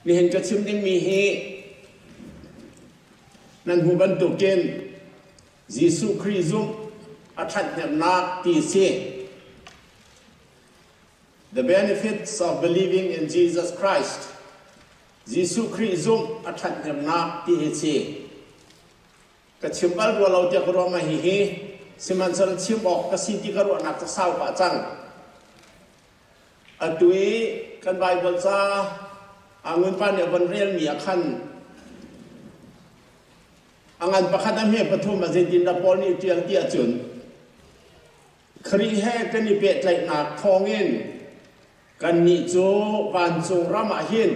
นี่เห็นกระชิมยังมีเฮนั่นหูบันตุเกนยิสุคริซุมอัฐันเนมนักตีเซ The benefits of believing in Jesus Christ ยิสุคริซุมอัฐันเนมนักตีเซกระชิมบัลว่าเราจะกรอมาเฮสิมันสารชิมออกกระสิที่กรอนักจะเศร้าป่าจังอตุยกันไบเบิลซาอังเงินปานเนี่ยบนเรียนมีขันอังอันประคัตเมียปฐุมมาเจดินดาปอนี่เตียงเตียจุนครีแห่กันนี่เป็ดใจหนักทองเงินกันนี่โจวันจงรามาหิน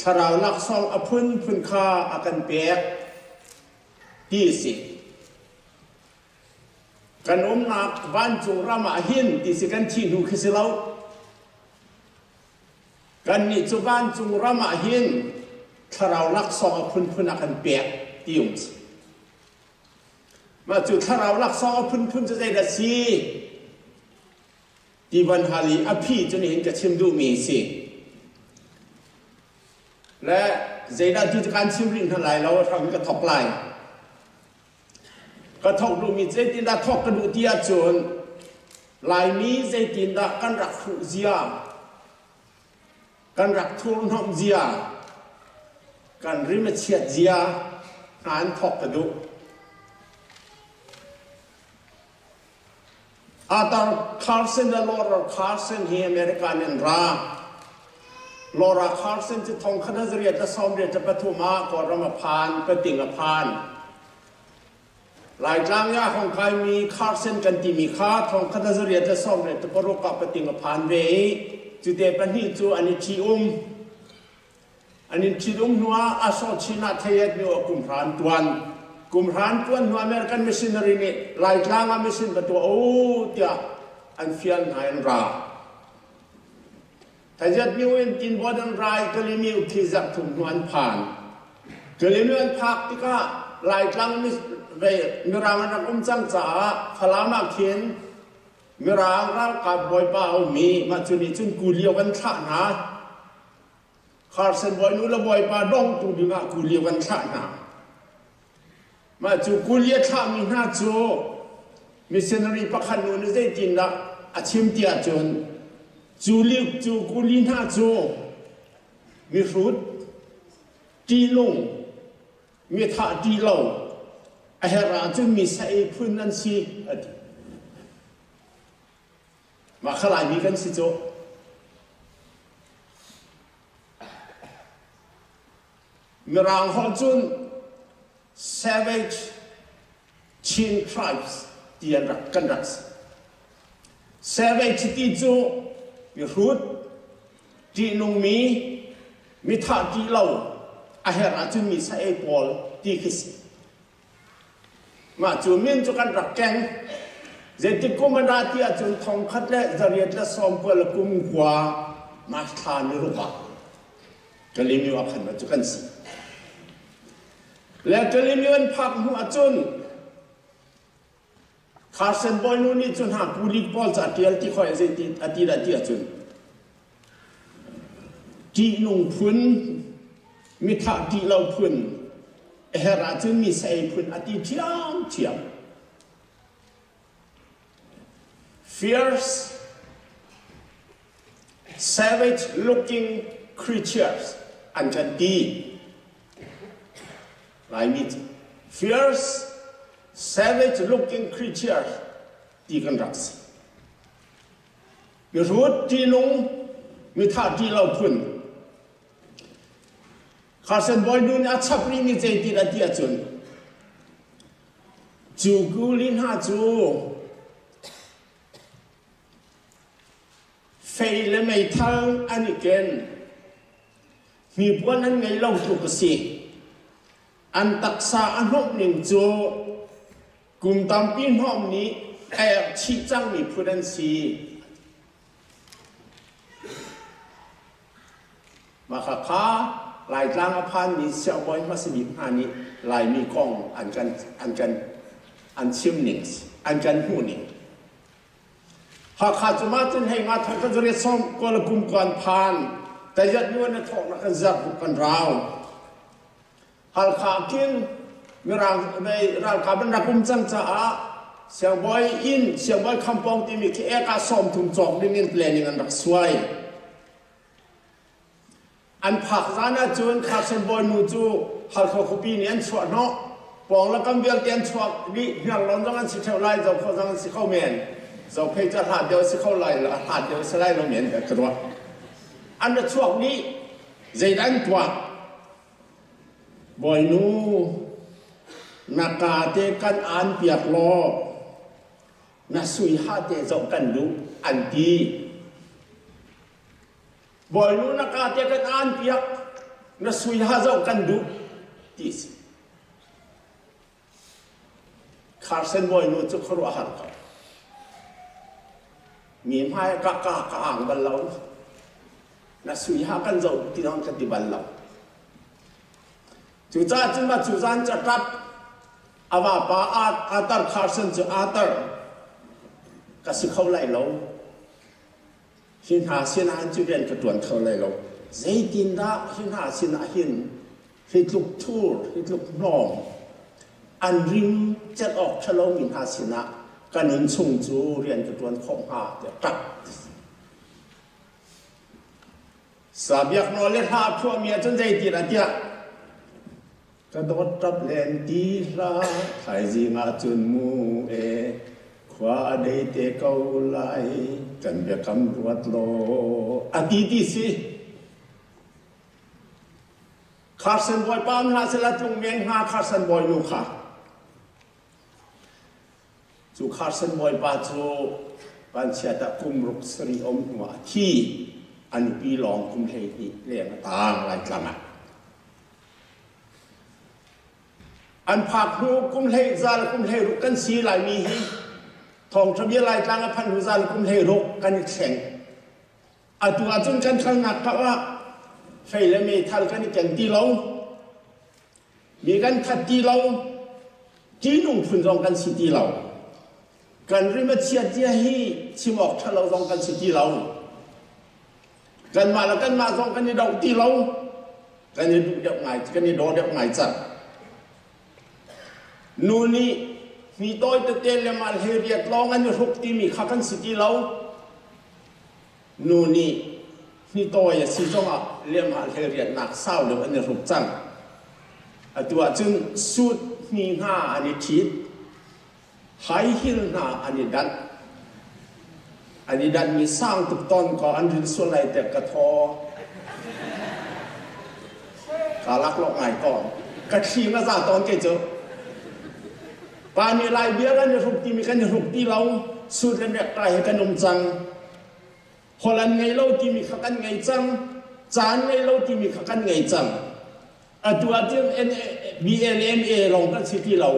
ชราวลักซองอพุนพุนคาอากันเปียกดีสิกันหนักวันจงรามาหินดีสิกันที่ดูคิสิเลากันนี่จุบ้านจุงรามาหินถ้าเราลักซองพุนพุนกันเปียกติวส์มาจุดถ้าเราลักซองพุนพุนจะได้ดัชนีที่วันฮาลีอภิจนเห็นกับชิมดูมีสิและใจได้ที่การชิมริงทั้งหลายเราทำกระทบไหลกระทบดูมีใจตินดาทอกกระดูเตียจนลายนี้ใจตินดากันรักขุเจียกันรักทุนหอมเจียกันริมเชียเจียงานทอกกระดูอาตาคาร์เซนและลอราคาร์เซนที่อเมริกันนราลอราคาร์เซนจะทองคณะเรียนจะสอบเรียนจะปฐุมาก่อนรำพานปฏิงพานหลายครั้งยาของใครมีคาร์เซนกันที่มีค่าทองคณะเรียนจะสอบเรียนจะปรุกับปฏิงพานเวจุดเด่นเป็นที่จูอันนี้ที่อันนี้ที่นัวอาสอชินาเทียดนัวกุมพรานตัวนนัวอเมริกันมิชชันนารีนี่หลายครั้งมิชชันประตูโอ้เดียอันเฟียนหายราแต่จัดมิวเอ็นกินบอดันไรก็เลยมิวที่จับถุงนวลผ่านก็เลยมิวเอ็นพักที่ก็หลายครั้งมิเวมีรางนักจังจ๋าพลามาเขียนมีรางร่างกับบอยป้ามีมาจุนี่จุนกูเลียวกันท่านะคาร์เซนบอยนู้นละบอยป้าดองตูดีงากูเลียวกันท่านะมาจูกูเลียท่ามีหน้าโจมิชชันนารีปักขันนู้นได้จินละอาชิมเตียจนจูเลียวจูกูลีหน้าโจมีfruitจีลงมีท่าจีเหล่าไอ้ราจุนมีใส่พื้นนั่นสิมาขลายมีกันสิโจมีรางฮอจุน savage chin tribes ที่อันรักกันรัก savage ที่โจมีรูดที่นุ่งมีท่าที่เล่าอาเหราจุนมีใส่บอลที่คิดมาจูมินจุกันรักแกงเจติกุมันราที่อาจุนทองคัดและจริยและสอมเปลืกุมหัวมาทานในรูปะก็เลยมีว่าขันมาจุกันสิและก็เลยมีวันพักหัวจุนคาร์เซนบอยนู่นนี่จุนหาปูลิกบอลจากเดียลที่คอยเจติอดีตที่อาจุนที่นุ่งพื้นมีท่าที่เราพื้นเฮราจุนมีใส่พื้นอดีตเทียมfierce, savage-looking creatures, and like fierce, savage-looking creatures, ที่กันรักสิมีรูดที่นุ่งมีท่าที่เราพุ่นคาร์เซนบอยดูนี่อัศปรีมีใจที่ระดีจุนจูกูลินหาจูเฟยและไม่ทั้งอันนี้เกนมีพวกนั้นไงเล่าถูกสิอันตักษาอันหกหนึ่งโจกลุ่มตามปีนห้องนี้แอบชี้จังมีผู้นั้นสิมาข้าหลายครั้งอภันมีเสียวบอยมาสนิทอันนี้หลายมีกล้องอันชิมนิ่งอันกันหูนิ่งหากขาดจะมาจนให้มาทักจะเรียกซ้อมก็ละกุมก่อนผ่าน แต่ยัดยวนทอกนักจับกันราวฮัลขากินมีรางขับนักกุมจังจ้าเสียงบอยอินเสียงบอยคำปองที่มีเอกาสมถุงจอกดิมินเพลนิงันรักสวยอันผักร้านจวนขาดเส้นบอยนูจูฮัลเขาคุปีนี้อันชัวเนาะปองแล้วก็เบียร์เตียนชัวนี่อย่างเราต้องการสิเท่าไรเราเขาต้องการสิเข้าเมียนเราเพื่อจะหาเดียวสิเข้าไรละหาเดียวสิไล่เราเมียนแต่กระว่าอันนั้นช่วงนี้ใจดันตัวบอยนูนักกาเตกันอันเปียกล้อน่าสุยหาเตจงกันดูอันดีบอยนูนักกาเตกันอันเปียกน่าสุยหาจงกันดูที่สิคาร์เซนบอยนูจะครัวหันเขามีไม้กะอ่างบัลลังน่าสุยหากันจงที่น้องกันที่บัลลังจู่จ้าจึงมาจู่จ้าจะรับอาว่าป้าอาตาร์คาร์เซนจะอาตาร์ก็สิเขาไล่เราหินหาเสียนานจุเรียนกระตวนเขาไล่เราใจดินด่าหินหาเสียนหินหินลุกทูร์หินลุกน้องอันริมจะออกฉลองหินหาเสียนะกันนินชงจูเรียนกระตวนของหาเดี๋ยวตัดสาบยักนอเลหาพวกเมียจนใจติดอะไรกระโดดรับเล่นตีลาไทยจีงาจุนมูเอขวาได้เตะเกาไลกันเบียกำรวดโลอดีตสิคาร์เซนบอยปามหาเสลตุงเมียงหาคาร์เซนบอยนูค่ะจูคาร์เซนบอยปาจูปัญชาตะกุมรุกสรีอมหัวที่อันปีลองกุมเฮติเรียงต่างหลายครั้งอันผักหูกุมเฮซาลกุมเฮรุกันสีลายมีฮีทองทะเบียนลายกลางพันหูซาลกุมเฮรุกันแข็งอาตัวจนกันข้างหนักเพราะว่าไฟและเมทัลกันแข็งตีเรามีกันขัดตีเราจีนุ่งฝุ่นรองกันสีตีเรากันริมเชียดเจียฮีชิมออกถ้าเรารองกันสีตีเรากันมาแล้วกันมารองกันในดอกตีเรากันในดูเดียวไงกันในดอกเดียวไงจัดนูนี่มีตัวเตลมาเฮียตลองกันอยู่ทุกที่มีข้ากันสิที่เรานูนี่มีตัวอย่างสิ่งที่ว่าเลี้ยมาเฮียนักเศร้าเดี๋ยวอันนี้ทุกจังตัวจึงสุดมีหน้าอันนี้ทิศหายหินหน้าอันนี้ดันมีสร้างตุกตอนก่อนอันรินส่วนไรแต่กระทอกาลักลอกไงก่อนกระชีมาจากตอนเกจปานีลายเบี้ยกันจะถูกตีมีกันจะถูกตีเราสุดกันแบบไกลกันนมจังฮอลันไงเราตีมีขักันไงจังจานไงเราตีมีขักันไงจังตัวที่BLMA ลงกันสิที่เรา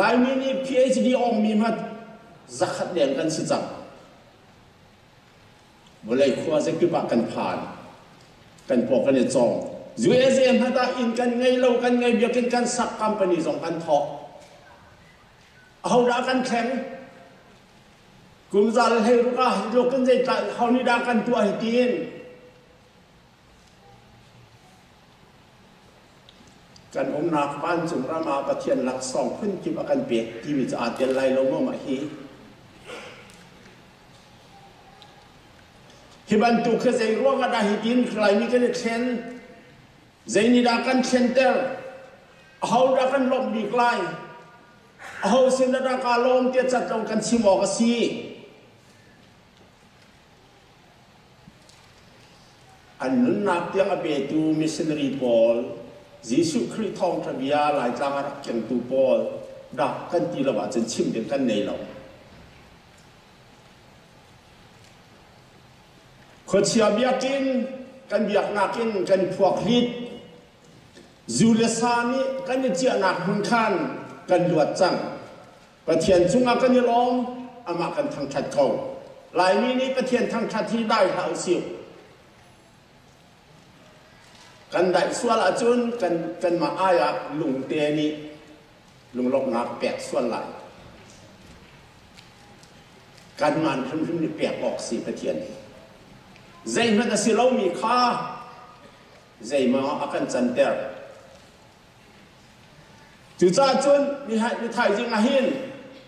ลายมีนี่ PhD องมีมาจักขัดเดียนกันสิจังบ่เลยขวาจะคือปากกันผ่านกันปอกกันจองUSM ฮัตตาอินกันไงเรากันไงเบี้ยกันสักคำปนิสองกันทอเอาด่ากันแข็งกุมซาลให้รู้ว่าโลกันใจตายเขานี่ด่ากันตัวให้ตีนกันอมนาคบ้านจุมรามาประเทียนหลักสองขึ้นกิบอากันเปียกที่วิจารณ์เตียนไล่ลงมาฮีฮิบันตุคือใจร่วงกระดาษหิดินใครมีกันเช่นใจนี่ด่ากันเช่นเตอร์เอาด่ากันลบดีไกลเอาสินดาการลมเตียจัดลงกันชิมออกสีอันนั้นนักเตียงอเบตูมิสเนอรีพอลยิสุคริสต์ทองทะเบียหลายจางรักยังตูพอลดักกันตีละว่าจนชิมเดียกันในเราคนเชียเบียกินกันเบียกนักกินกันพวกฮิตจูเลสานีกันเจียนักหุ่นขันกันดวดจังประเทียนจุงอากันยล้อมอามากันทางชัดเขาหลายมีนี้ประเทียนทางชัดที่ได้หาสิวกันได้ส่วนละจุนกันมาอายะลุงเตนี่ลุงลกนักแปดส่วนหลายกันมันทำนี่แปดออกสี่ประเทียนใจมันจะสิเรามีค่า zai ma akan chanter chu cha chun mi thai jing a hin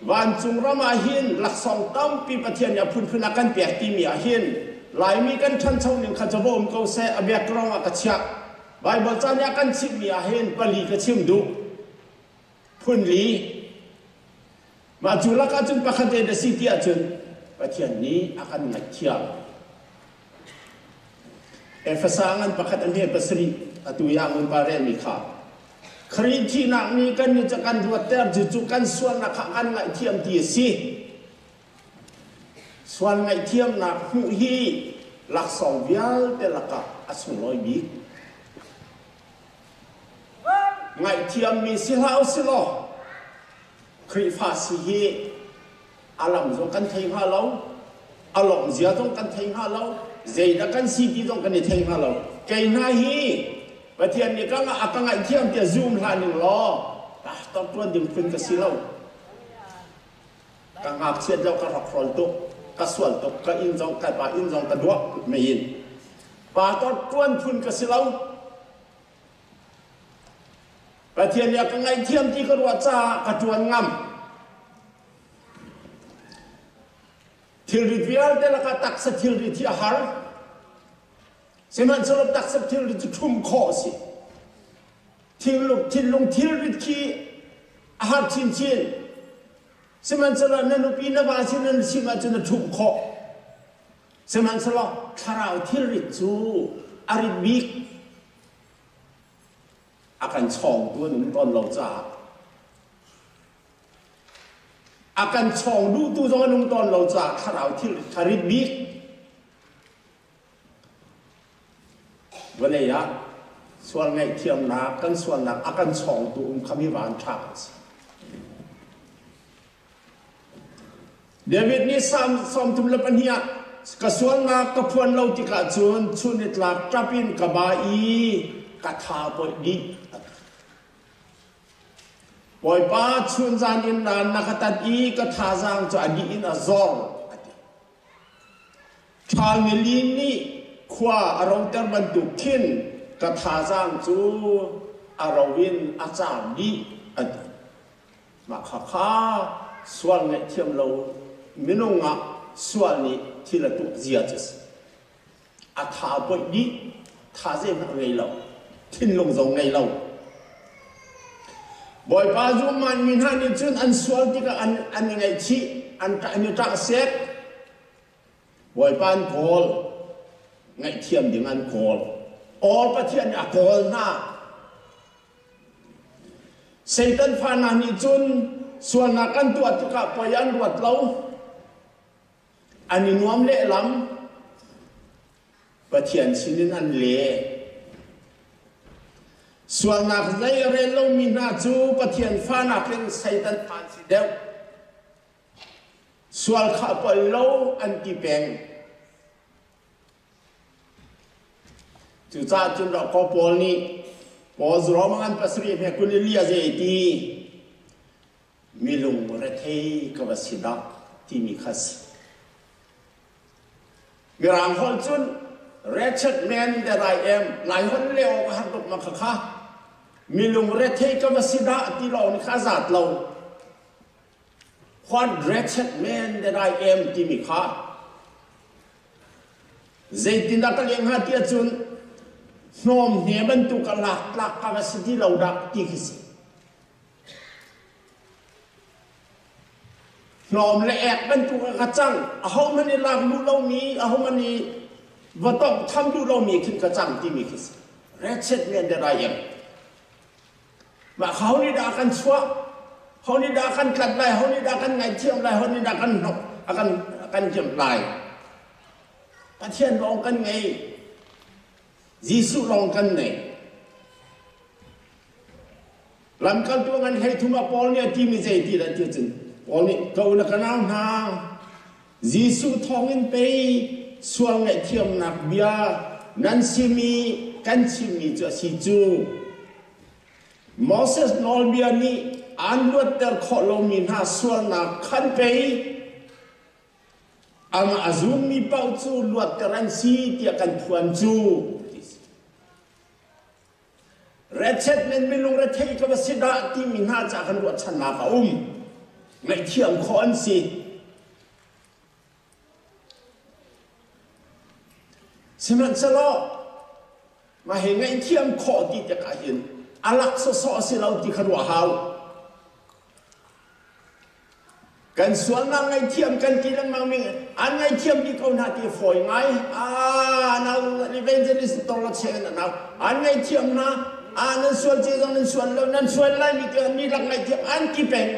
wan chung rama hin lak song tam pi pathian ya phun phun akan pe ti mi a hin lai mi kan than chau ning kha jabom ko se abek rong a ka chia bible chan ya kan chim mi a hin pali ka chim du phun li ma chu la ka chun pakhat de si ti a chun pathian ni akan ngai thiam Efesangan pakat ambil pasri atau yang umpare mikha. Keriti nak ni kan ni cakan dua ter jujukan suan nak akan ngai tiam tiasi. Suan ngai tiam nak hui lak song vial telaka asung loi bi. Ngai tiam mi silau silo. Kri fasihi alam zong kan thei halau. Alom zia zong kan thei halau. Zai dah kan siti dong kan diteng halau. Kay nahi, patian ni kang akang ay tiam dia zoom haning lo. Tah top tuan dim pun kasilau. Kang ak siat jauh kan rokrol tu, kasual tu, ka injong ka pa injong ka dua main. Pa top tuan pun kasilau. Patian ni akang ay tiam ti kedua ca katuan ngam. Tilrit vial dia nak tak setilrit dia har. Seman selop tak setilrit tum kosi. Tilrit ki har cincin. Seman selop nanupi nabasi nan sima cina tum ko. Seman selop karau tilrit tu arit bik akan cong tu nunton lau cah. Akan cong du tu jangan nonton lau cak karau til karit bik. Boleh ya, soal ngai tiam nak kan soal nak akan cong tu kami wan tak. David ni sam tum lepan hiya kasual nak kepuan lau tika cun cunit lak capin kabai kata boy di. Boy pa chun zan in nan nakatat I ka thazang cho adi in azor. Thal milin ni khwa arong ter bantu kin ka thazang chu arawin acham di adi. Makha swal ngai thiam lo minunga swal ni thilatu ziatis. Atha boy di thaze ngai lo thin long zong ngai lo. Boy paju man minha ni chun an swal tika an ngai chi an ta ni ta set boy pan kol ngai thiam ding an kol all pathian a kol na Satan fana ni chun swal na kan tu atika poyan ruat lau ani nuam le lam pathian sinin an le Sual nak zai relo mina chu pathian fana ken Satan fan si deu. Sual kha palo anti peng. Chu cha chun ro ko pol ni po zro mangan pasri me kun lia je ti. Milung re thei ka wasida ti mi khas. Mirang hol chun wretched man that I am lai hon leo ka har dok ma kha Milung rethe ka masida ti lo ni khazat lo. What wretched man that I am ti mi kha. Zaitin da ka leng ha ti chun nom ne ban tu ka lak ka masidi lo dak ti khisi. Nom le ek ban tu ka chang a ho man ni lak lu lo mi a ho man ni va tok tham lu lo mi khin ka chang ti mi khisi. Wretched man that I am. Mak kau ni dah akan suap, kau ni dah akan kat lai, kau ni dah akan ngai tiam lai, kau ni dah akan jam lai. Pathian long kan ngai, Yesus long kan ngai. Lam kal tu ngan hai thuma Paul ni ti mi zai ti la ti chen. Paul ni kau nak kenal na. Yesus thongin pei suang ngai tiam nak bia nan simi kan simi jo si ju. Moses nol bia ni anwat ter kholo min ha sual na khan pei ama azum mi pau chu luat teran si ti akan thuan chu เรชเช็ดเมนไม่ลงเรชเทก็ว่าสิดาที่มีน่าจะกันวัดชนะเขาในเที่ยงคอนสิสิมันสโลมาเห็นไงเที่ยงคอที่จะกันยินอลักษณ์สอสิเราที่ขันว่าเฮากันส่วนนั่งไงเทียมกันกินแล้วมั่งมีอันไงเทียมที่เขาหน้าที่ฝอยไงเราลิเวนเจลิสตอลเชนนะอันไงเทียมนะนั่นส่วนที่ตรงนั้นส่วนแล้วนั่นส่วนไรมีกันมีหลักไงเทียมอันกี่เป็น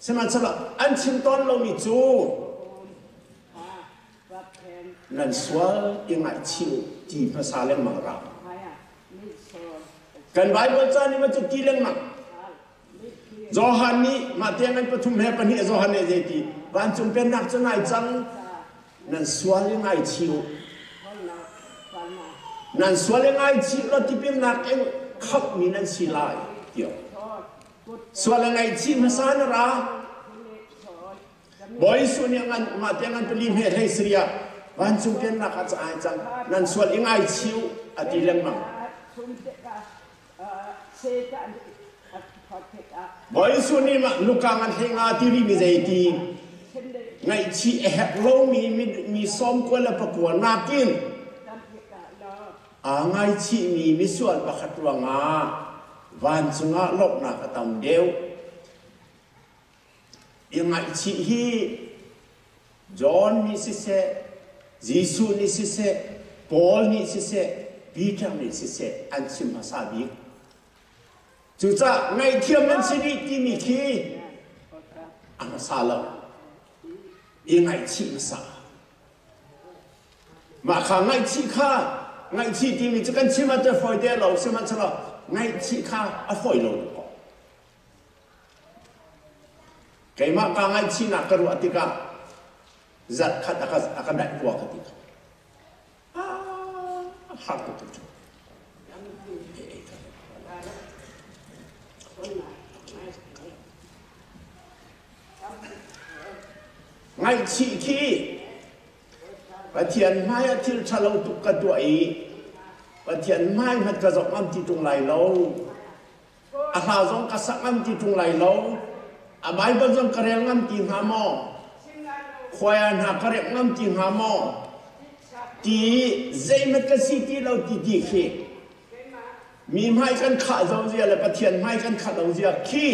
สมัยสละอันชิมตอนเรามีจูนั่นส่วนยังไงชิวที่ภาษาเล่มมังรากันไว้บนจานี่มันจะกี่เล่มมังZohani matiangan patum he pani Zohani jeti ban chumpen nak chanai chang nan swali ngai chiu nan swali ngai chiu lo tipin nak eng khap mi nan silai tio swali ngai chiu masan ra boy sunyangan matiangan pelim he hei sria ban chumpen nak chanai chang nan swali ngai chiu atileng mang boy suni ma lukangan henga tiri mi zaiti ngai chi hek lo mi som ko la pakwa nakin ngai chi mi sual pakhatwa nga van chunga lok na katam deu ngai chi hi John ni sise Jisu ni sise Paul ni sise Peter ni sise an sim masabiจุจ้าไงเทียมนั้นสิริที่มีคีอันซาลยังไงชีมสามาข้าไงชีข้าไงชีที่มีจะกันชิมาจะฝอยเดียวเราชิมาจะเราไงชีข้าฝอยเราไก่มาข้าไงชีนักกระดูกติกาจัดขัดอาการได้ตัวกันติกาหักตัวจุไงชีคีปะเทียนไม้ที่ชะเราตุกกระตัวอีปะเทียนไม้มันกระจกมันที่ตรงไหลเราอาหารจงกระสักมันที่ตรงไหลเราอาใบบจงกระเรียงมันที่หาหม้อควายหากระเรียงมันที่หาหม้อที่ใจมันกระสีที่เราที่ดีเขมีไม้กันขาเราเสียเลยปะเทียนไม้กันขาเราเสียขี้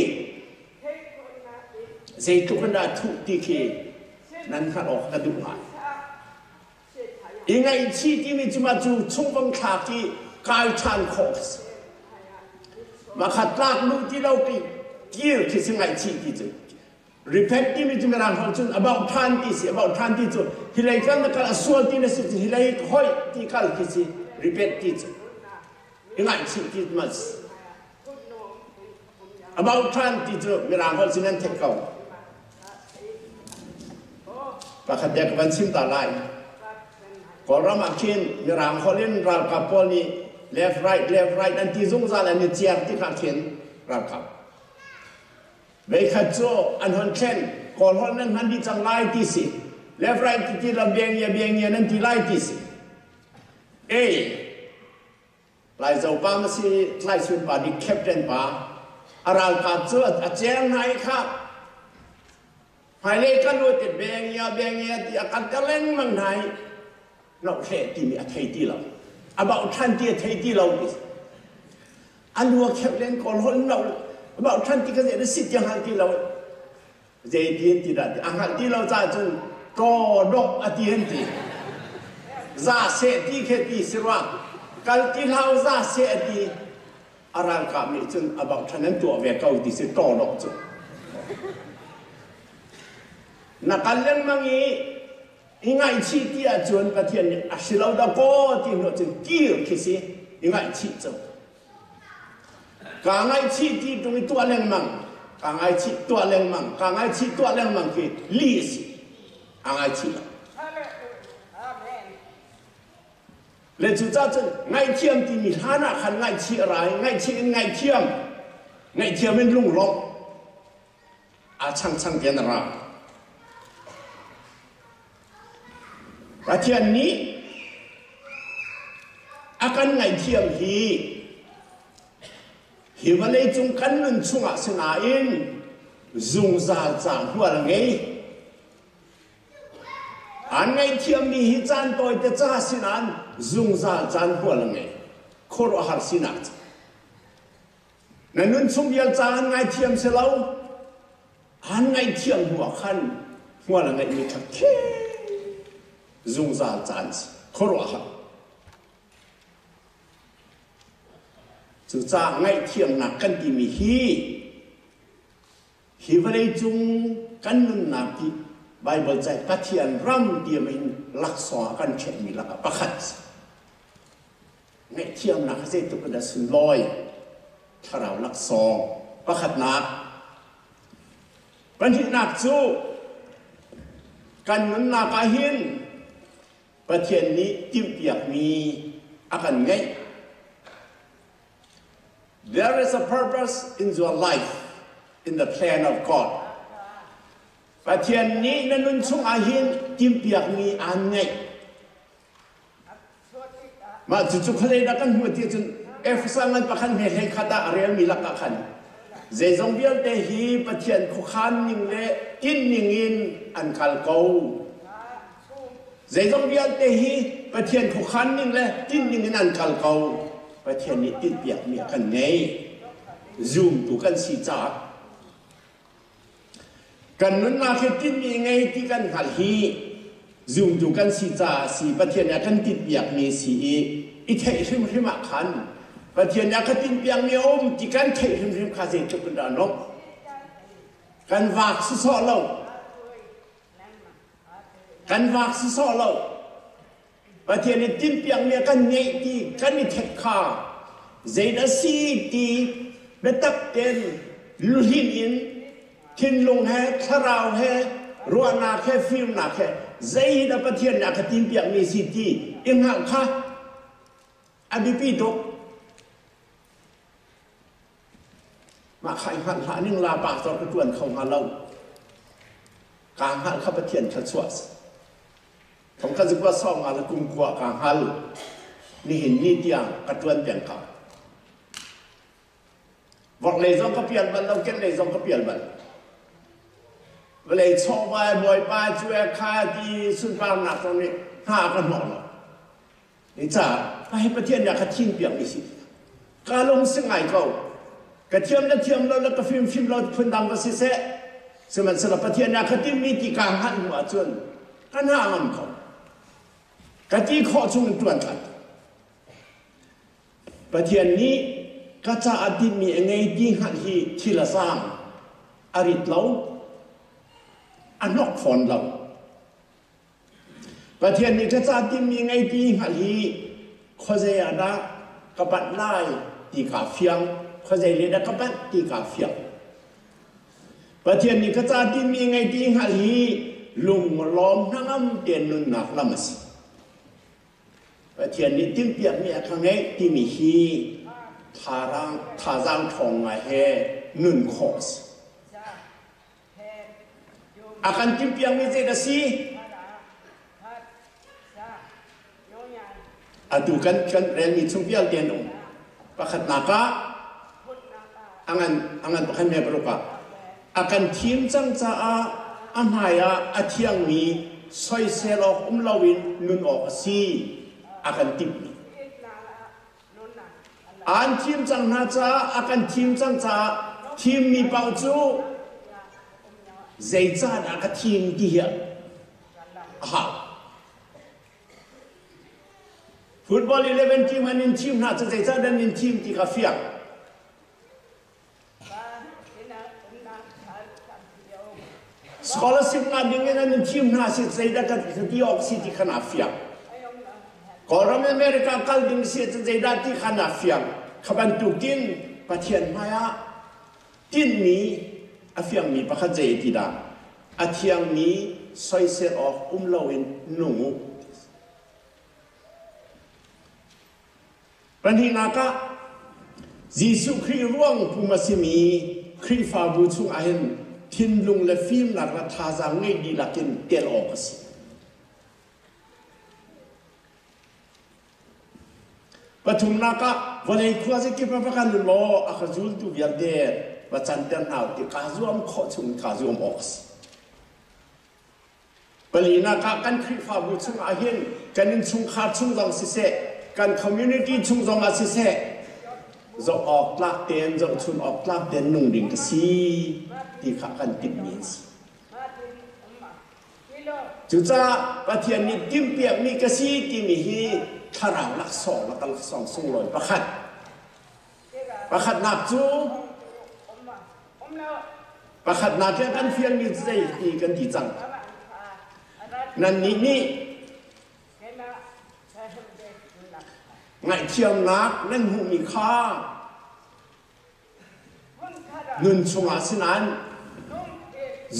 ใจทุกคนได้ทุกที่เขนั่นขัดออกกระดูกหายยังไงชีที่มีจุมาจูช่วงบังคับที่กายชานคอสมาขัดลากลูกที่เราตีเกี่ยวที่สิ่งไงชีที่จู repent ที่มีจุมารังของจุน about ท่านที่สิ about ท่านที่จูที่ไรกันนักการส่วนที่นั่นสิที่ไรห้อยที่กัลที่สิ repent ที่จูยังไงชีที่มัน about ท่านที่จูมีรังของจุนนั้นเทคเอาปะขัดเด็กวันชิมตาไล่ก่อนเรามาคินมีรางเขาเล่นรางกับพวกนี้ left right นั่นที่ซุ่มซ่านอันนี้เจียบที่ขาดเขียนรางกับเวคัดโจอันหันเช่นก่อนหันนั้นหันที่จังไล่ที่สิ left right ที่เราเบียงเงียนั่นที่ไล่ที่สิไล่เจ้าป้ามาสิไล่ชุนป่าดิแคปเทนป่าอารางกับโจอาเจียงไหนครับภายในกันรู้ติดเบียงเงียที่อาการจะเล่นมังไงเราแค่ที่มีอะไรที่เราabout ท่านที่อะไรที่เราอันวัวแค่เล่นก่อนคนเรา about ท่านที่ก็จะสิทธิ์ยังหันที่เราเจดีย์ที่ได้อาหารที่เราจะจนก็ดอกอธิเห็นที่จะเสียที่แค่ที่สิว่าการที่เราจะเสียที่อารางกับมีจน about ท่านนั้นตัวเวกเอาที่สิต่อดอกจนนักการเล่นมังงี้ยังไงชีที่อาจวนประเทศนี้อาศิลาดาโกที่เราจะเกี่ยวคิดสิยังไงชีเจ้าการไงชีที่ตรงนี้ตัวเล่นมังการไงชีตัวเล่นมังการไงชีตัวเล่นมังคือลีสิการไงชีละเลจุจ้าจนไงเทียมที่มีฐานะขันไงชีอะไรไงชีไงเทียมเป็นลุงหลงช่างเดียนระประเทศนี้อาการไงเทียมฮี hi va lei chung kan nun chunga sena in zung zal chang hual ngei an ngai thiam mi hi chan toi te cha sinan zung zal chan hual ngei khor har sinak na nun chung bial cha an ngai thiam se lo an ngai thiam huwa khan hual ngei mi thak ke zung zal chan khor har chu cha ngai thiam na kan ti mi hi va lei chung kan nun na ti Bible ใจพัทยันร่ำเดียมินลักษณะกันเช่นมีลักประคัตในเที่ยมนักเจตุกดาสุนลอยถ้าเราลักษณะประคัตนักปัญหาหนักสู้กันนั้นนักหินประเทศนี้จิ้มเปียกมีอาการไง There is a purpose in your life in the plan of Godประเทศนี้นั้นนุ่นช่วงอาหินจิ้มเปียกมีอันไงมาจุดๆเขาเลยนักกันหัวที่จนสังกันประคันเหตุขัดอะไรมีหลักขันเจจงเบียลเตหีประเทศขุขันยิงเล่กินยิงอินอันขัลโกเจจงเบียลเตหีประเทศขุขันยิงเล่กินยิงอินอันขัลโกประเทศนี้จิ้มเปียกมีกันไงซูมตัวกันสีจัดกันนั้นมาแค่ติดมีไงที่กันหัดฮีซูมดูกันสีจ่าสีประเทศนี้กันติดเปียกมีสีอีเทหิมหิมขันประเทศนี้กันติดเปียกมีอมที่กันเทหิมหิมข้าเจจุกันดานกกันวากสุสอเรากันวากสุสอเราประเทศนี้ติดเปียกมีกันไงที่กันนี่เทข้าเจดสีที่เบตับเต็นลุหินอินทินลงให้ทาราวให้รัวนาแค่ฟิล์มนาแค่ใจดับประเทศนักติมเปียกมีสิทธิอิงหักค่ะอภิปีตกมาใครหันหานิ่งลาปากตอนกระตวนเขาหาเรากลางหันข้าประเทศขัดสวดผมก็จะว่าซ่อมมาแล้วกุมกว่ากลางหันนี่เห็นนี่เตียงกระตวนเตียงเขาบอกเลยซองก็เปลี่ยนบันเราเก็ตเลยซองก็เปลี่ยนบันเวลาชอบไปบ่อยไปช่วยค่าที่สุนทรหนักตรงนี้ห้ากันหมดเลยนี่จ้าให้ประเทศอยากทิ้งเปลี่ยนไปสิการลงสิ่งไหนเขากระเทียมเราแล้วก็ฟิล์มเราพื้นดำก็เสียสมัยสลับประเทศอยากทิ้งมีที่กลางหันหัวจนกันห้ามันเขากระที่ข้อชุ่มตัวกันประเทศนี้ก็จะอดีตมีไงที่หันที่ละสร้างอริตเราอันนอกฝนเราประเทศนี้ก็จะอดีตมีไงที่หันข้อใจอะไรกับบัตรไล่ที่กาเฟียงข้อใจเลยนะกับบัตรที่กาเฟียงประเทศนี้ก็จะอดีตมีไงที่หันลุงล้อมทั้งอำเตียนนุนนักละมัสประเทศนี้ติ้มเปียกมีอะไรไงที่มีทารังทองไงเฮนุนคอสอาการจิ้มเปียงมีเจตสีดูกันเรียนมีชุ่มเปียงเตียนองประคัตนักะอังานประคันเมียปรุกะอาการทีมจังจ้าอันหายอาเทียงมีซอยเซลล์ลาวินนุนออกสีอาการติบอันทีมจังนาจ้าอาการทีมจังจ้าทีมมีเป้าจูใจจ้าอาการทีมดีอ่ะฮะฟุตบอล11ทีมอันนี้ทีมน่าจะใจจ้าดันนี้ทีมที่กาเฟียสกอลสิบงานยังไงนั่นทีมน่าจะใจได้กันที่ออกสิที่ขนาดเฟียก่อนเราอเมริกาคัลดิ้งเสียใจได้ที่ขนาดเฟียขบันตุกินประเทศมายากินมีอาเฟียงมีประคัตใจที่ด่าอาเทียงมีซอยเซออกลาวินหนูปัญหานักยิสุครีร่วงภูมิสิมีครีฟาบูชุงอาเห็นทินลุงและฟิล์มหลักและทาจางไงดีลักินเตลออกสิ ปฐุมนาก็วันนี้ควาจะกินประกันโลอาคาจูลตุวิอันเดว่าจันเดนเอาที่กาจูอมขอชุนกาจูอมออกสปลีนาก็กันคริฟาบุชุงอาหินกันนินชุงขาชุงจังสิเสกันคอมมูนิตี้ชุงจังอาสิเสจะออกลักเตียนจะชุนออกลักเตียนนุ่งดิ่งกสีที่ข้ากันติดมีสจุจ้าประเทศนี้ติมเปียกมีกสีที่มีฮีถ้าเราลักสองแล้วก็ลักสองส่งลอยประคัดนับจูประคัดนับแค่กันเพียงมีใจดีกันดีจังนั่นนี่ไงเทียมนักนั่นหูมีค่าเงินชงอาสนั้น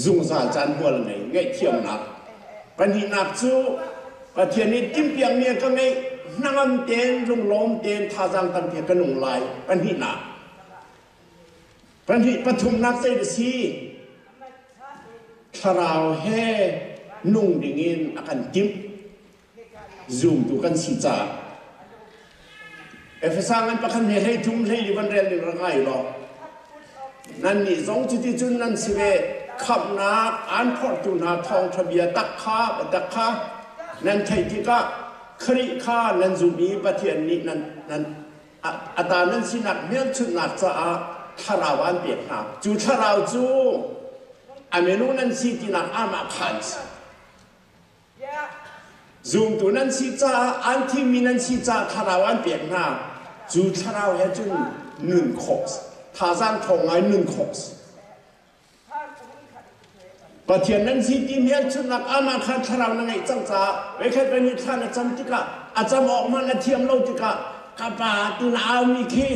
จุงซาจันหัวละไงเทียมนักปัญหานับจูประเทศนี้ติมเปียกเนี่ยก็ไงนั่งเต้นลงล้มเต้นท่าจังตั้งเพียงกันหนุ่งลายปัญหาหนักปัญหาปฐุมนักเศรษฐีถ้าเราแห่นุ่งดิ่งอินอาการจิ้มซูมดูกันสิจ้าเฟซังกันประคันให้ทุ่มให้ดิบันเรียนร่างกายหรอนั่นนี่สองจุดที่จุดนั้นสิเวขับนักอันพอตุนาทองทะเบียตักข้านั่นใช่ที่ก็คริข้านั่นจูบีประเทศนี้นั่นอาตานั่นสินักเมียนชุดนักจะทาราวันเปียกหาจูทาราวจูอเมนูนั่นสิที่นักอามาขันซูมตัวนั่นสิจ้าอันที่มีนั่นสิจ้าทาราวันเปียกหาจูทาราวให้จุนหนึ่งขอสท่าจังทองไงหนึ่งขอสประเทศนั้นสิที่เมียนชุดนักอามาขันทาราวนั่งไงจังจ้าไว้แค่เป็นนิทานจำติกะอาจจะบอกมาและเทียมเราติกะกับปาตินเอามิคี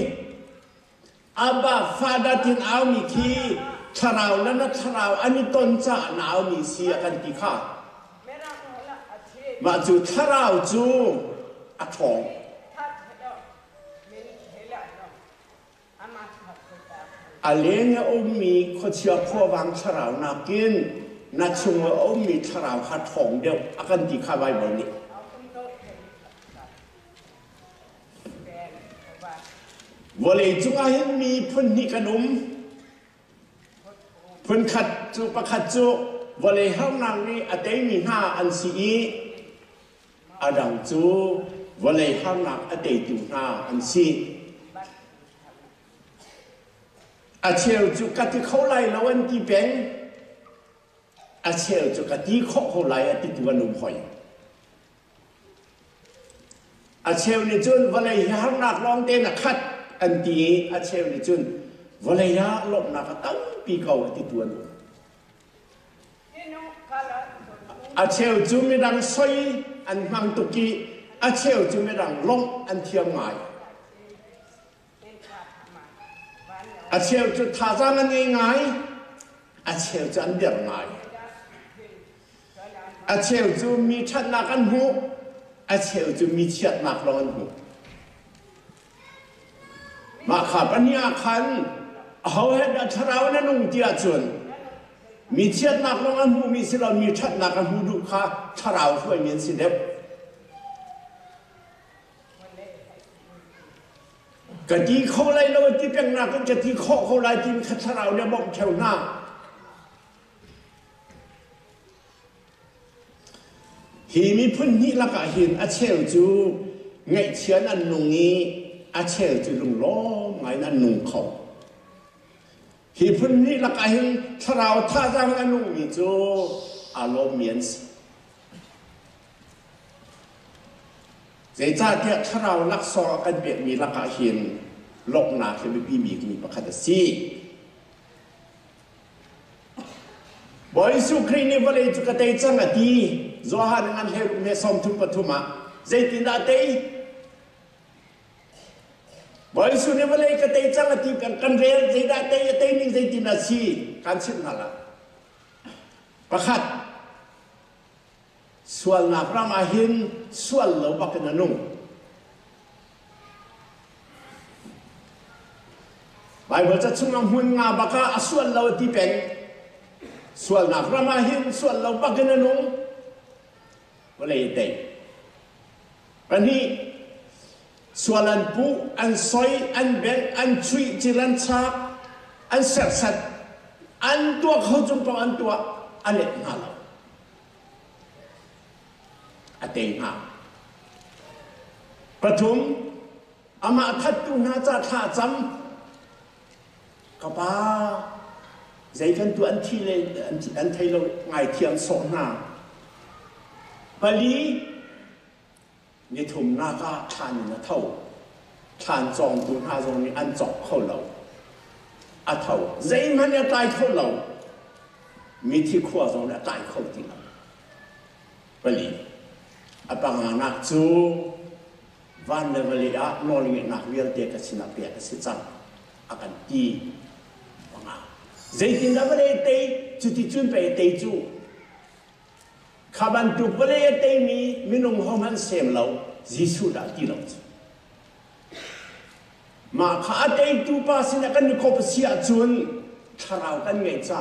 อาบาฟาดาตินเอามิคีทาราวนั้นทาราวอันนี้ต้นจ้าหนาวมีเสียกันติกะมาจูทาราวจูอัทองอาเลนอมมีคนเชื่อพ่อวังทาราวนักกินนัดชงอมมีทาราวหัดทองเดียวอากันติกะไว้บนนี้วันเลยจุกอาหินมีพื้นที่ขนมพื้นขัดจุประขัดจุวันเลยห้องนางนี้อาเตมีหน้าอันสีอาดังจูวันเลยห้องนางอาเตอยู่หน้าอันสีอาเชลจุกัดที่เขาไล่แล้ววันที่เป็นอาเชลจุกัดที่เขาไล่อาทิตย์วันนุ่มหอยอาเชลนี่จนวันเลยห้องนางลองเต้นขัดอันที่อาเชลนี่จุนวันเลยยาลบนักตั้งปีเก่าที่ตัวนู้อาเชลจุไม่ดังซอยอันมังตุกีอาเชลจุไม่ดังลงอันเทียมไงอาเชลจุท่าจังอันง่ายอาเชลจุอันเดียร์ไงอาเชลจุมีชัดนักอันหูอาเชลจุมีชัดนักลงอันหูมาขับปัญญาขันเอาให้ดัชราวนั่นนุ่งเตียจนมีเชียดนักลงอันหูมีสิเรามีชัดนักอันหูดูค่ะชราวช่วยมีสิเด็บกะที่เขาไล่เราที่เป็นนักกะที่เขาไล่ที่ชราวเนี่ยบอกแถวหน้าหีมีพื้นที่ละกะเห็นอาเชลจูไงเชียนอันนุ่งนี้อาเชลจะลงล้อไงนั่นนุ่งเขาที่พื้นที่ละกันถ้าเราท่าทางนั่นนุ่งมีจูอารมณ์เมียนส์เจ้าเดียถ้าเราลักษณะกันเบียดมีละกันเห็นโลกนาที่ไม่มีประคัตสีบอยสุครีนี่วันเลยจุกเตยจังอดีโจฮันงันเฮรุเมสอมทุมปทุมาเจตินาเตยบอยสุนี่วันเลยก็เตยจังอดีกันเรียนเจตินาเตยเตยนิ่งเจตินาสีการชิมนั่นละประคัตส่วนนักรามาหินส่วนเราบักนันุ่งใบบัวจะชุ่มหุ่นงาบักอาส่วนเราที่เป็นส่วนนักรามาหินส่วนเราบักนันุ่งวันเลยเตยวันนี้ ส่วนอันปูอันซอยอันเบนอันชุยจิรันชาอันเสร็จสัตอันตัวเขาจงตัวอันตัวอันเล็กหาเราอันเต็งหาประทุมอามาทัดตุนาจะท่าจำกับป้าใจกันตัวอันที่เลยอันไทยเราไงเทียมสองหน้าปลีนี่ทุ่มหน้าก็ทานนะเท่าทานจองตุนาจองนี่อันจอกเข้าเราอันเท่าใจมันเนี่ยตายเข้าเรามีที่ขั้วจองเนี่ยตายเข้าที่เราปลีอันปังหานักจูวันเดวลีอะนอลิงนักเวียนเด็กสินักเปียกสิจังอากันตีปังหาใจกินดับเลยเตยจุดที่จุนไปเตยจูข้าบันทุกเวลาเตยมีนุ่งห่มมันเสมเราจิสุดาที่เรามาข้าเตยจูป้าสินักกันคบเสียจุนถ้าเรากันไงจ้า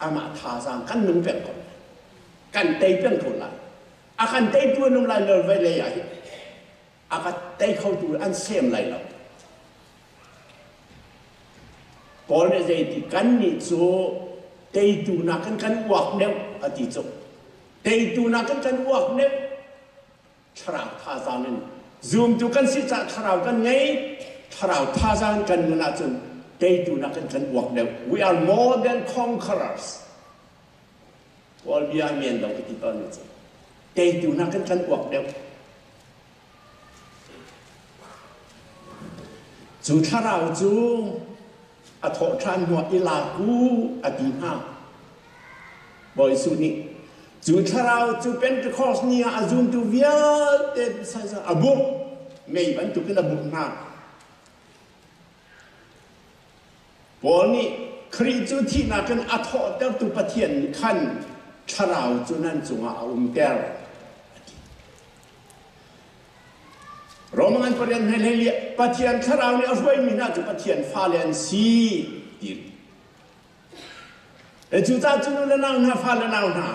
อามาท่าจังกันนุ่งเป็นคนกันเตยเป็นคนละอากันเตยตัวนุ่งลายเลยไว้เลยอ่ะอาก็ได้เข้าดูอันเสียมไรแล้วก่อนจะที่กันนี่จูได้ดูนักกันวักเนี้ยอดีตจูได้ดูนักกันวักเนี้ยชราท่าจางนี่ซูมดูกันสิจะชรากันไงชราท่าจางกันมันอาจจะได้ดูนักกันวักเนี้ย we are more than conquerors ก่อนที่จะมีอันเราที่ตอนนี้จูได้ดูนักกันวักเนี้ยจูถ้าเราจูอัฐทานหัวอิลากูอดีมาบอยสุนีจูถ้าเราจูเป็นคอสเนียอาจุนตูเวียเต็มใส่อาบุกไม่บันทุกินอาบุกนาบอนี่ครีจูที่นักอัฐเต็มตุปเทียนขันถ้าเราจูนั่นจูงอาเตอร์โรมันประเด็นให้เลี้ยปฏิญาณข้าเราเนี่ยเอาไว้มีน่าจะปฏิญาณฟาเลนซีดีแต่จุดจ้าจุดนั้นน่าหน้าฟาเลนน่าหน้า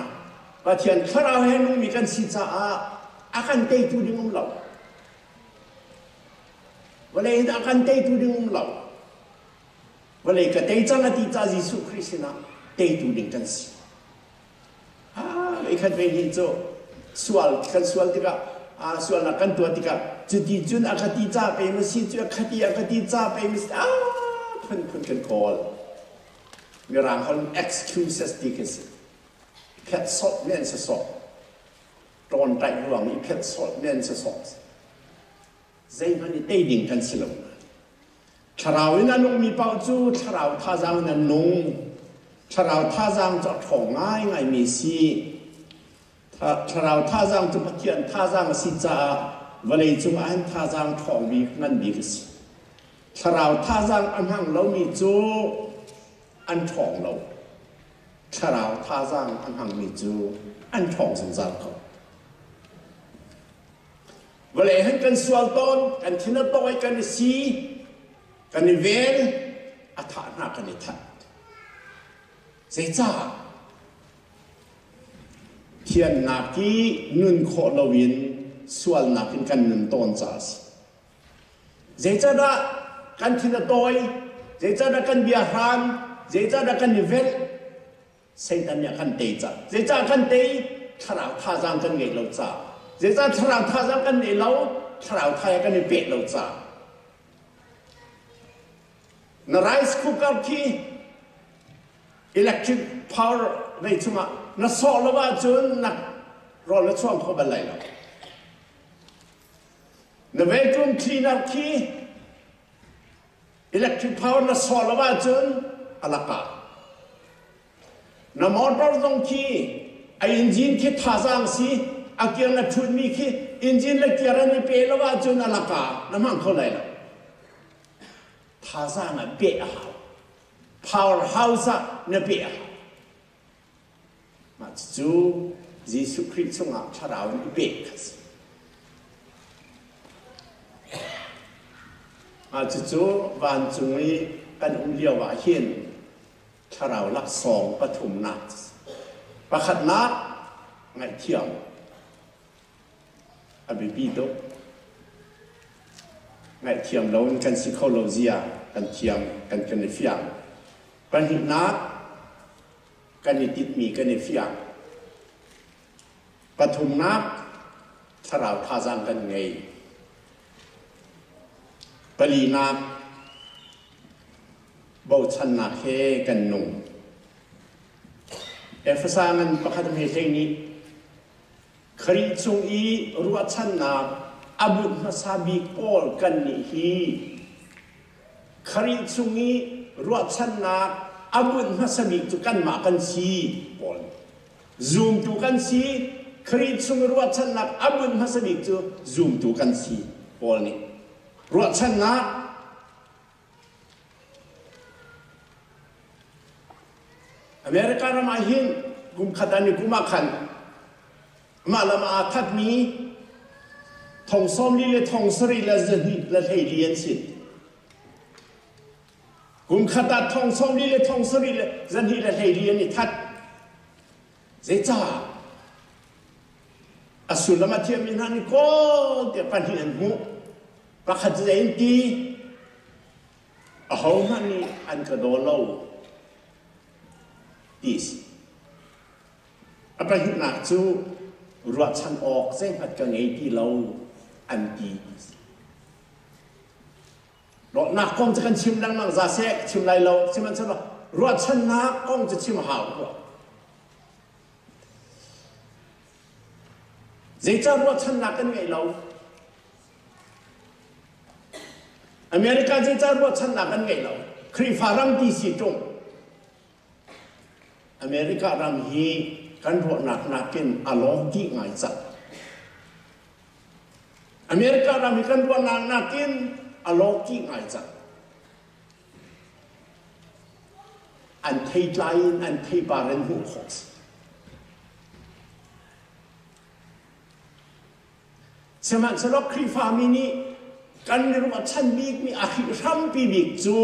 ปฏิญาณข้าเราให้นุ่มมีกันสิจ้าอาการเตยตุดิมุมเราวันนี้อาการเตยตุดิมุมเราวันนี้ก็เตยจังอาทิตย์จ้ายิสุคริสต์นะเตยตุดิกันสิไม่คันเป็นหินโจสวลกันสวลที่ก็ส่วนนักการตัวที่ก็จุดที่จุนอคติจ้าไปมันสิจุดอคติจ้าไปมันสิเพิ่นกัน call มีรางเขา excuses ดีกันสิเพชรสดเมียนสดตอนใจหลวงมีเพชรสดเมียนสดใจมันนี่เตยดิ่งกันสิลงชราวนั้นนุ่งมีเป้าจูชราวท่าจางนั้นนุ่งชราวท่าจางจะถ่องง่ายมีสิถ้าเราท่าจางจุดเทียนท่าจางสิจ้าวันนี้จุงอันท่าจางทองบีนั่นบีกสิถ้าเราท่าจางอันหังเรามีจูอันทองเราถ้าเราท่าจางอันหังมีจูอันทองสังจารเขาวันนี้ให้กันสวลต้นกันทินต้อยกันสีกันเวนอัฐานากันทัดเสียจ้าเทียนนักที่นุนโคลวินส่วนนักกันนุนต้นจ่าสิเจจ้าดะกันทินต้อยเจจ้าดะกันเบียร์ฮันเจจ้าดะกันนิเวลเซตันเนี่ยกันเตยจ่าเจจ้ากันเตยถ้าเราท่าจางกันเงยเราจ่าเจจ้าถ้าเราท่าจางกันเงยเราถ้าเราท่ากันเงยเป็ดเราจ่าในไรส์คุกกี้ที่ electric power ไม่ใช่ไหมนักสอบแล้วว่าจนนักรอและช่วงเขาเป็นไรแล้วในเวทรุ่งคลีนักที่ electric power นักสอบแล้วว่าจนอะไรกันในมอเตอร์ตรงที่ไออินจินที่ท่าจางสิอาเกียร์นักทุนมีที่อินจินเล็กเกียร์นี่เปย์แล้วว่าจนอะไรกันนั่นมันเขาไรแล้วท่าจางอ่ะเปย์อ่ะ power house อ่ะเนี่ยเปย์อ่ะมาจูยิสุคริสต์ส่งชาราวันเบกส์มาจูวันจุงนี้กันเลียวว่าเห็นชาราลักสองปฐุมนัดประคัดนัดไงเที่ยวอบิบิโด ไงเทียมเรากันสิเขาเราเสียกันเทียมกันในเฟียงปัญหานักกันในติดมีกันในเฟียงปฐุมนักทาราวทาจังกันไงปลีนักเบาชันนักเฮกันนุ่งภาษามันประคัตเมเทนี้คริจงอีรัวชันนักอาบุญมาซาบิโกลกันนี่ฮีคริจงอีรัวชันนักอาบุญมาซาบิตุกันมากันซีปอลซูมตุกันซีคริจงรัวชันนักอาบุญมาซาบิตุซูมตุกันซีปอลนี่รัวชันนักอเมริกาเรามาหินกุมขัดานิกุมาขันมาละมาทัดนี้ทองส้มลีเลทองสรีละจะนี่ละให้เรียนสิกุมขัดาทองส้มลีเลทองสรีละจะนี่ละให้เรียนนี่ทัดเจ้าอสุลมาเทียมินันก็เดี๋ยวปัญหาหูประคัตเจนตีเอามันนี่อันกระโดดเล่าดีสิอะไรที่หนักจู่รวดชันออกเส้นผัดกันไงที่เราอันดีรถหนักกองจะกันชิมดังมังซาเซกชิมไรเราชิมมันฉันว่ารวดชันหนักกองจะชิมหาวกว่าเจ้ารวดชันหนักกันไงเราอเมริกาเจ้ารวดชันหนักกันไงเราครีฟารัมที่สิตรงอเมริการำฮีกันรวดหนักกินอารมณ์ที่ง่ายจัดอเมริการำฮีกันรวดหนักกินอารมณ์ที่ง่ายจัดอันที่ใจอันที่บารันหูขสสมัยสลบครีฟามินีกันรวดชันบีกมีอาคิรัมปีบิกจู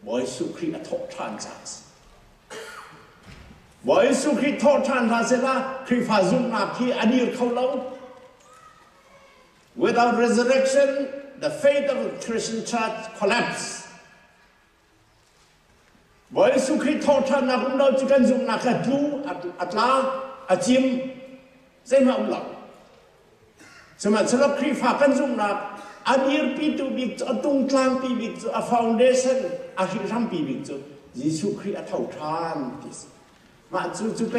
บอยสุครีอทอทานจัสบอยสุคริโทษท่านราเซล่าคริฟาซุนนักที่อดีตเขาเล่า without resurrection the faith of the Christian church collapse บอยสุคริโทษท่านนักเราจะกันซุนนักจูอัตลาอาจิมเซมาอุลาสมัยสลับคริฟากันซุนนักอดีตปีตุบิกจะตรงกลางปีบิกจะ foundation อาคิรัมปีบิกจะยิสุคริอัตเท่าทานที่มาจูไป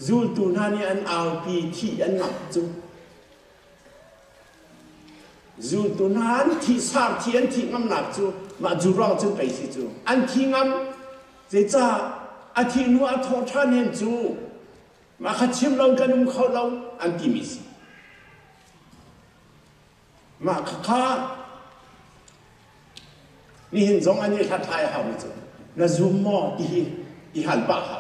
จูตูนันอันเอาปีที่อันหนักจูตูนันที่สาบที่อันที่งำหนักจูมาจูรองจูไปสิจูอันที่งำเจ้าอาทิตย์นัวทอท่านเห็นจูมาขัดชิมเรากันเขาเราอันที่มิสมาข้านี่เห็นสองอันนี้ทัดทายเขาจูน่าจูมออีหันบ้าเขา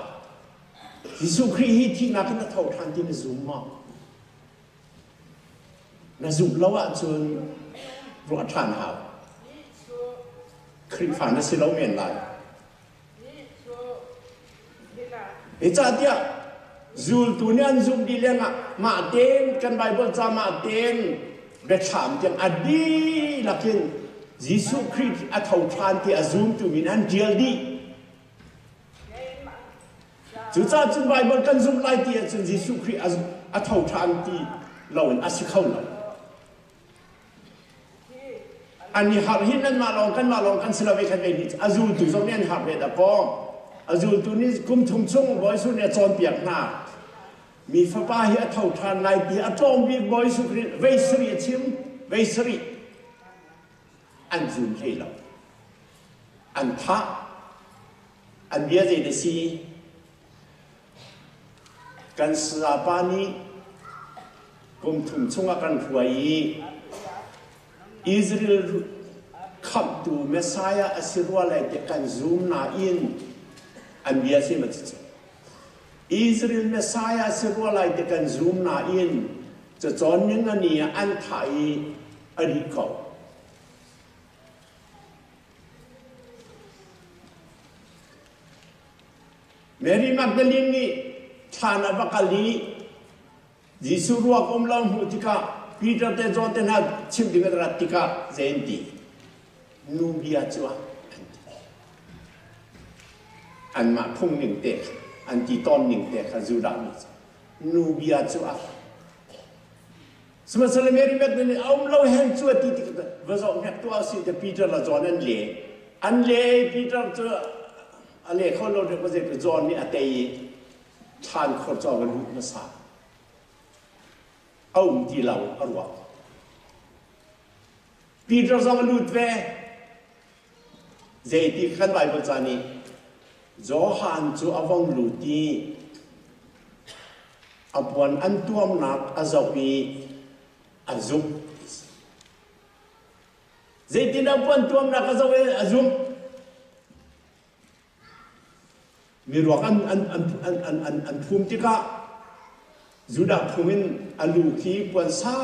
ยิสุครีที่นักนักเท่าทันที่น่าซูมมากน่าซูมแล้วว่าจนรัวทันเขาครีฟันน่าสิเราเมียนไรจ้าเดียจูตัวนี้จูมดีเลยนะมาเต้นกันไบเบิลจะมาเต้นเบชามจังอดีลักินยิสุครีอัตเท่าทันที่จูมตัวมีนั้นเดียร์ดีจุดจ้าจุดไว้บนกันซุ่มไล่ตีจนยิสุคริสต์อัตเท่าทันที่เราอันอาศัยเขาเราอันนี้หาหินนั้นมาลองกันสลับไปกันเองอาจูตุตรงนี้หาเบ็ดอะปออาจูตุนี้กุมทุ่งช่วงบอยสุเนี่ยจอนเปียกหน้ามีฟ้าป่าเหี้ยเท่าทันไล่ตีอัตโอมบีบอยสุคริเวสรีชิมเวสรีอันจุนให้เราอันพระอันเบียดเดซีกันสาบานีกุมทุ่งช่วงกันถวยอิสราเอลขับดูเมสไซอาอัศรัวเลยแต่กันซูมนาอินอันเบียสิมันจะอิสราเอลเมสไซอาอัศรัวเลยแต่กันซูมนาอินจะจอนยังอันนี้อันไทยอริโกเมรีมักเดลินนี่ทานอบักลียิสุรัวกุมลำหูติกา Peter te John te na chim dinga ratika zenti nubia chua an ma phung ning te an ti ton ning te khazuda ni nubia chua sma sale meri met ni aum lo hen chua ti ti va zo nek to asi te Peter la John an le Peter to ale kho lo de ko je John ni atei chan kho zo ga lu na sa ông đi lâu ở ruộng Peter ra lụt về dễ thì khăn bài bữa giờ này gió hàn chú ở vòng lụt đi ở buồn ăn tuom nát ở dọc đi ở giúp dễ thì đâu buồn tuom nát ở dọc đi ở giúp vì ruộng ăn phum tí cả Juda pumin aluki puan sa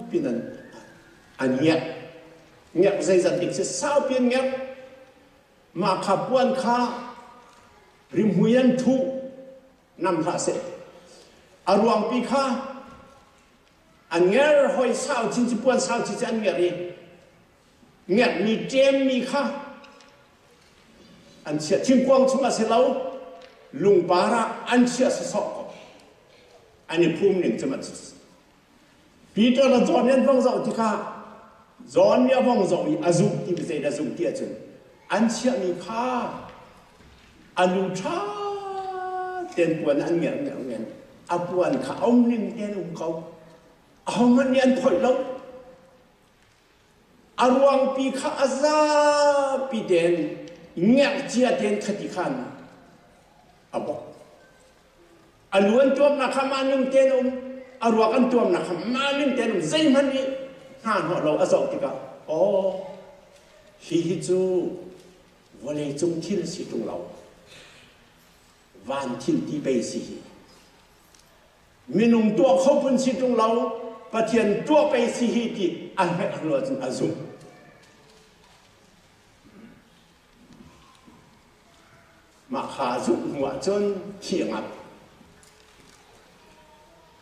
pinan anya ngak zai zatik se sa pin ngak ma kha puan kha rimhuyan thu nam tha se arwang pi kha anger hoi sao chin chi puan sao chi chan ngari ngak mi tem mi kha an sia chim kwang chunga se lau lung para an sia se so anh phum nịnh cho mặt Peter là John nhân vong dậu thì kha John nhớ vong dậu thì azum thì bây giờ đã dùng kia chừng anh chia mi kha anh lu cha tiền quần anh nghèo apuan kha ông nịnh tiền câu ông anh nhận thổi lâu arwang pi kha aza pi tiền nghèo chia tiền khát đi khan abok aluan tuam na khamanung tenum arwakan tuam na khamanung tenum zai mani han ho lo azok tika hi chu vole chung thil si tung lo van thil ti be si minung to khopun si tung lo pathian to be si hi ti an he lo chung azum ma kha zu wa chon thiang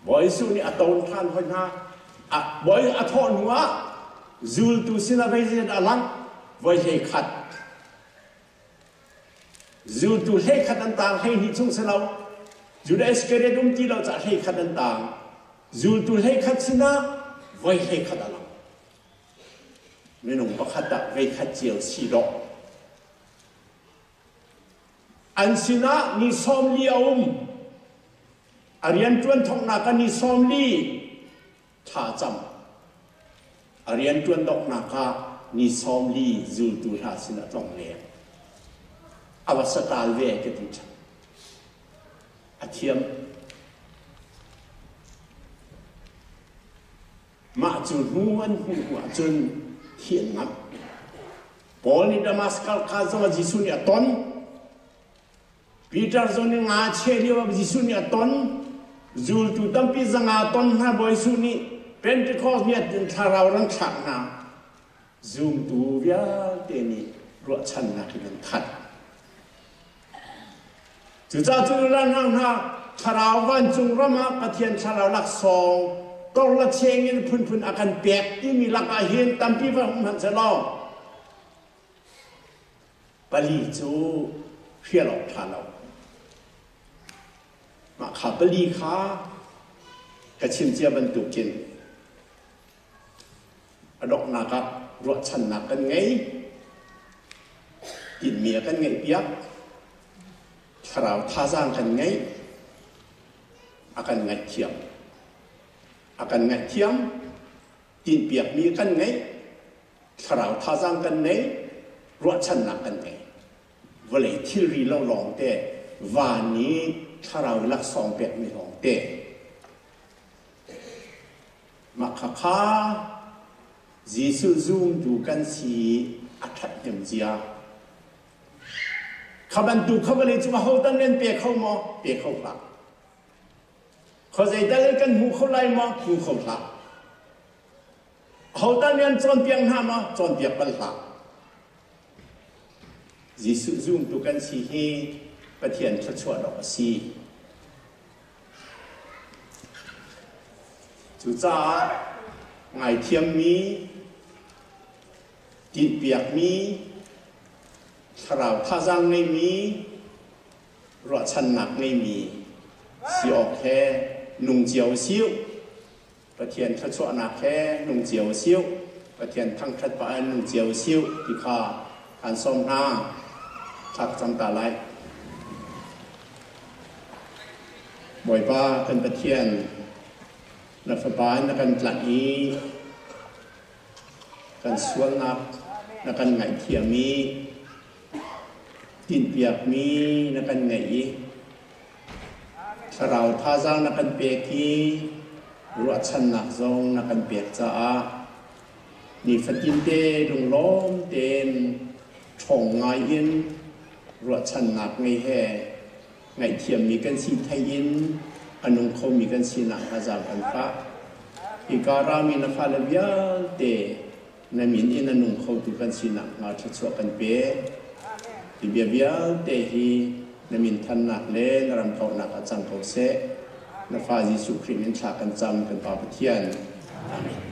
boy su ni aton than hoi na boy athon wa zul tu sina vezen alang voi he khat zul tu he khat an tang he ni chung selau judas kere dum ti lo cha he khat an tang zul tu he khat sina voi he khat alang menung ba khat da ve khat chiao si do an sina ni som liaum Arian tuan thong naka ni som li tha cham Arian tuan dok naka ni som li zul tu tha sina tong le avasatal ve ke tu cha athiam ma chu huan hu chun thian ngam Paul ni Damascus ka zo Jisu ni aton Peter zo ni nga che li wa Jisu ni aton Zul tu tampi zanga ton ha boy suni Pentecost ni atin tharau rang thak na Zoom tu via te ni ro chan na kinan that chu cha chu lan hang ha tharau van chung rama pathian tharau lak song tol la chengin phun akan pek ti mi lak a hin tampi va man se lo pali chu phialo thalauมาขับลีค้ากระชิมเจียบรรทุกกินอดอกนากับรถชันนักกันไงกินเมียกันไงเปียกขราวท่าสร้างกันไงอากันไงเทียมอากันไงเทียมกินเปียกมีกันไงขราวท่าสร้างกันไงรถชันนักกันไงวันเลยที่รีเราลองแต่วันนี้ถ้าเราลักสองแบบไม่ลองเตะมาค้าจีซูซูมดูกันสีอัฐเต็มเจียขบันดูขบันเลยจะมาเขาตั้งเล่นเปียเข้ามาเปียเข้าหลักเขาใจตั้งเล่นกันหูเขาไล่มาหูเขาหลักเขาตั้งเล่นจอนเปียงห้ามาจอนเปียกบันหลักจีซูซูมดูกันสีให้ประเทียนชัดชวดออกสี จุจ้าไงเทียมมีกินเปียกมีสราวท่าจังไม่มีรถชันหนักไม่มีสิออกแค่นุ่งเจียวซิวประเทียนขชวนักแค่นุ่งเจียวซิวประเทียนทั้งขัดปานนุ่งเจียวซิวที่ข้าการส้มหน้าทักจำตาไลบ่อยป้าเป็นประเทียนนักฝบานนักการหลักนี้การสวนนักนักการไงเทียมีกินเปียกมีนักการไงสราวท่าจังนักการเปียกีรัวชันนักจงนักการเปียกจ้านี่ฝันยินเตลงล้มเต็นชงไงยินรัวชันนักไงแห่ไงเทียมมีกันสีไทยินอนุคมมีกันสีหนักอาจารย์กันฟ้าอีการามีนฟ้าเลวียเตนมินอินอนุคมตุกันสีหนักมาชัดชัวกันเป๊ะที่เบียเบียเตฮีนมินทันนักเล่นรำเขาหนักอาจารย์เขาเสนฟ้ายิสุคริมินฉากันจำกันปาปเทียนอาเมน